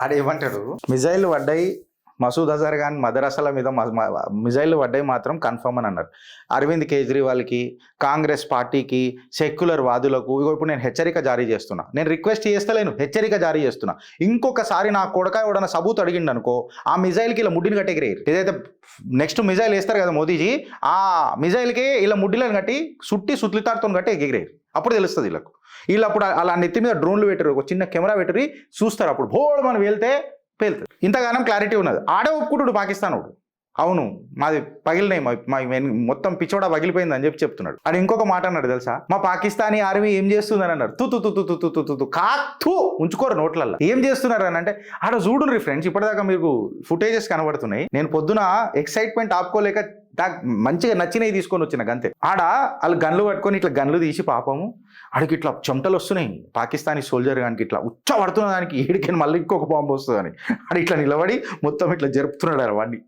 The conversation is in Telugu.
ఆడేమంటాడు, మిజైల్ పడ్డాయి మసూద్ అజర్ ఖాన్ మదరసాల మీద మిజైల్ పడ్డాయి మాత్రం కన్ఫర్మ్ అని అన్నారు. అరవింద్ కేజ్రీవాల్కి, కాంగ్రెస్ పార్టీకి, సెక్యులర్ వాదులకు ఇప్పుడు నేను హెచ్చరిక జారీ చేస్తున్నా. నేను రిక్వెస్ట్ చేస్తలేను, హెచ్చరిక జారీ చేస్తున్నా. ఇంకొకసారి నా కొడక ఎవడన్నా సబూత్ అడిగిండు అనుకో, ఆ మిజైల్కి ఇలా ముడ్డిని కట్టి ఎగిరేయరు. ఏదైతే నెక్స్ట్ మిజైల్ వేస్తారు కదా మోదీజీ, ఆ మిజైల్కి ఇలా ముడ్డిలను కట్టి సుట్టి సుత్లితాడుతో కట్టి ఎగిరేయరు. అప్పుడు తెలుస్తుంది వీళ్ళకు. వీళ్ళు అప్పుడు అలా నెత్తి మీద డ్రోన్లు పెట్టరు, ఒక చిన్న కెమెరా పెట్టరి చూస్తారు. అప్పుడు బోల్డ్ మనం వెళ్తే పేలుతుంది. ఇంతగానం క్లారిటీ ఉన్నది. ఆడే ఒప్పుకుంటుడు పాకిస్తాన్ వాడు, అవును మాది పగిలినాయి, మా మొత్తం పిచ్చోడా పగిలిపోయింది అని చెప్తున్నాడు. ఆడు ఇంకొక మాట అన్నాడు తెలుసా, మా పాకిస్తానీ ఆర్మీ ఏం చేస్తుందని అన్నారు. కాక్తూ ఉంచుకోరు నోట్లల్లో. ఏం చేస్తున్నారు అని అంటే ఆడ చూడుర్రి ఫ్రెండ్స్, ఇప్పటిదాకా మీకు ఫుటేజెస్ కనబడుతున్నాయి. నేను పొద్దున ఎక్సైట్మెంట్ ఆపుకోలేక మంచిగా నచ్చినవి తీసుకొని వచ్చిన గంతే. ఆడ వాళ్ళు గన్లు పట్టుకొని ఇట్లా గన్లు తీసి పాపము ఆడికి ఇట్లా చెమటలు వస్తున్నాయి. పాకిస్తానీ సోల్జర్ గానికి ఇట్లా ఉచ్చ పడుతున్న దానికి ఏడికని మళ్ళీ ఇంకొక బాంబు వస్తుందని ఆడు ఇట్లా నిలబడి మొత్తం ఇట్లా జరుపుతున్నాడు వాడిని.